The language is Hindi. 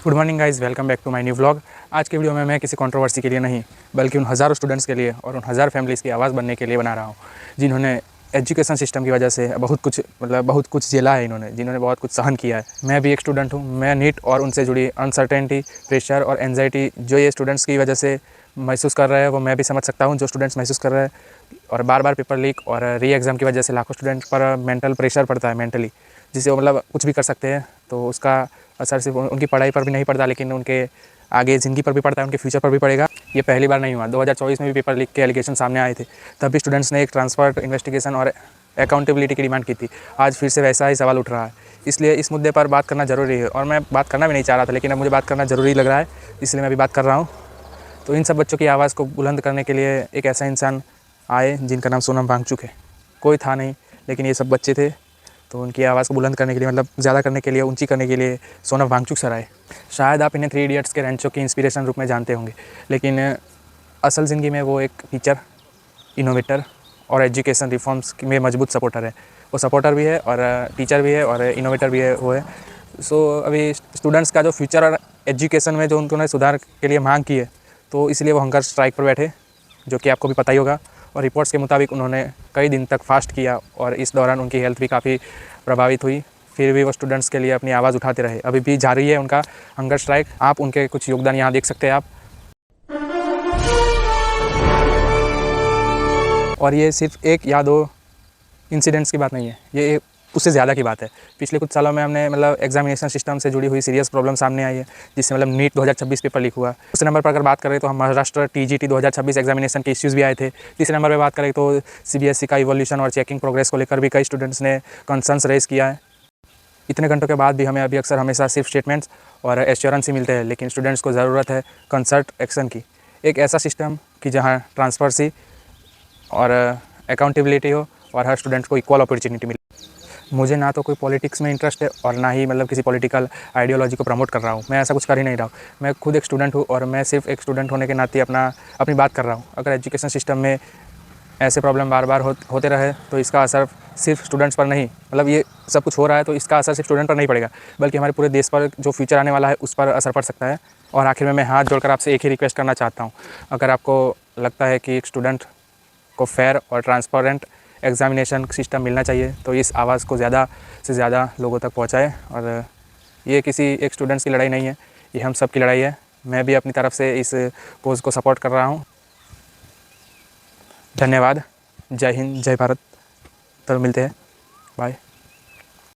Good morning guys, welcome back to my new vlog. आज के वीडियो में मैं किसी कंट्रोवर्सी के लिए नहीं बल्कि उन हज़ारों स्टूडेंट्स के लिए और उन हज़ार फैमिलीज़ की आवाज़ बनने के लिए बना रहा हूँ, जिन्होंने एजुकेशन सिस्टम की वजह से बहुत कुछ झेला है, जिन्होंने बहुत कुछ सहन किया है। मैं भी एक स्टूडेंट हूँ। मैं नीट और उनसे जुड़ी अनसर्टेनिटी, प्रेशर और एंजाइटी जो ये स्टूडेंट्स की वजह से महसूस कर रहे हैं, वो मैं भी समझ सकता हूँ। जो स्टूडेंट्स महसूस कर रहे हैं और बार बार पेपर लीक और री एग्ज़ाम की वजह से लाखों स्टूडेंट पर मेंटल प्रेशर पड़ता है, मेंटली, जिससे वो कुछ भी कर सकते हैं। तो उसका असर सिर्फ उनकी पढ़ाई पर भी नहीं पड़ता, लेकिन उनके आगे ज़िंदगी पर भी पड़ता है, उनके फ्यूचर पर भी पड़ेगा। ये पहली बार नहीं हुआ, 2024 में भी पेपर लीक के एलिगेशन सामने आए थे। तब भी स्टूडेंट्स ने एक ट्रांसफर, इन्वेस्टिगेशन और अकाउंटेबिलिटी की डिमांड की थी। आज फिर से वैसा ही सवाल उठ रहा है, इसलिए इस मुद्दे पर बात करना ज़रूरी है। और मैं बात करना भी नहीं चाह रहा था, लेकिन अब मुझे बात करना ज़रूरी लग रहा है, इसलिए मैं अभी बात कर रहा हूँ। तो इन सब बच्चों की आवाज़ को बुलंद करने के लिए एक ऐसा इंसान आए जिनका नाम सोनम वांगचुक है। कोई था नहीं, लेकिन ये सब बच्चे थे, तो उनकी आवाज़ को बुलंद करने के लिए, ज़्यादा करने के लिए, ऊंची करने के लिए सोनम वांगचुक सर आए। शायद आप इन्हें 3 इडियट्स के रेंचो की इंस्पिरेशन रूप में जानते होंगे, लेकिन असल ज़िंदगी में वो एक टीचर, इनोवेटर और एजुकेशन रिफॉर्म्स में मजबूत सपोर्टर है। वो सपोर्टर भी है और टीचर भी है और इनोवेटर भी है वो है। अभी स्टूडेंट्स का जो फ्यूचर और एजुकेशन में जो उन्होंने सुधार के लिए मांग की है, तो इसलिए वो हंगर स्ट्राइक पर बैठे, जो कि आपको भी पता ही होगा। और रिपोर्ट्स के मुताबिक उन्होंने कई दिन तक फास्ट किया और इस दौरान उनकी हेल्थ भी काफ़ी प्रभावित हुई। फिर भी वो स्टूडेंट्स के लिए अपनी आवाज़ उठाते रहे। अभी भी जारी है उनका हंगर स्ट्राइक। आप उनके कुछ योगदान यहाँ देख सकते हैं आप। और ये सिर्फ एक या दो इंसिडेंट्स की बात नहीं है, ये उससे ज़्यादा की बात है। पिछले कुछ सालों में हमने एग्जामिनेशन सिस्टम से जुड़ी हुई सीरियस प्रॉब्लम सामने आई है, जिससे नीट 2026 पेपर लीक हुआ। दूसरे नंबर पर अगर बात करें तो हम महाराष्ट्र TGT 2026 एग्जामिनेशन के इश्यूज़ भी आए थे। तीसरे नंबर पर बात करें तो CBSE का इवोल्यूशन और चेकिंग प्रोग्रेस को लेकर भी कई स्टूडेंट्स ने कंसर्न्स रेज किया है। इतने घंटों के बाद भी हमें अभी अक्सर हमेशा सिर्फ स्टेटमेंट्स और एश्योरेंस ही मिलते हैं, लेकिन स्टूडेंट्स को ज़रूरत है कंसर्ट एक्शन की। एक ऐसा सिस्टम कि जहाँ ट्रांसपेरेंसी और अकाउंटेबिलिटी हो और हर स्टूडेंट को इक्वल अपॉर्चुनिटी मिले। मुझे ना तो कोई पॉलिटिक्स में इंटरेस्ट है और ना ही किसी पॉलिटिकल आइडियोलॉजी को प्रमोट कर रहा हूँ। मैं ऐसा कुछ कर ही नहीं रहा हूँ। मैं खुद एक स्टूडेंट हूँ और मैं सिर्फ एक स्टूडेंट होने के नाते अपनी बात कर रहा हूँ। अगर एजुकेशन सिस्टम में ऐसे प्रॉब्लम बार बार होते रहे तो इसका असर सिर्फ स्टूडेंट्स पर नहीं, ये सब कुछ हो रहा है तो इसका असर सिर्फ स्टूडेंट पर नहीं पड़ेगा, बल्कि हमारे पूरे देश पर जो फ्यूचर आने वाला है उस पर असर पड़ सकता है। और आखिर में मैं हाथ जोड़कर आपसे एक ही रिक्वेस्ट करना चाहता हूँ, अगर आपको लगता है कि एक स्टूडेंट को फेयर और ट्रांसपेरेंट एग्जामिनेशन सिस्टम मिलना चाहिए, तो इस आवाज़ को ज़्यादा से ज़्यादा लोगों तक पहुँचाए। और ये किसी एक स्टूडेंट्स की लड़ाई नहीं है, ये हम सब की लड़ाई है। मैं भी अपनी तरफ से इस कोज़ को सपोर्ट कर रहा हूँ। धन्यवाद। जय हिंद, जय भारत। तो मिलते हैं, बाय।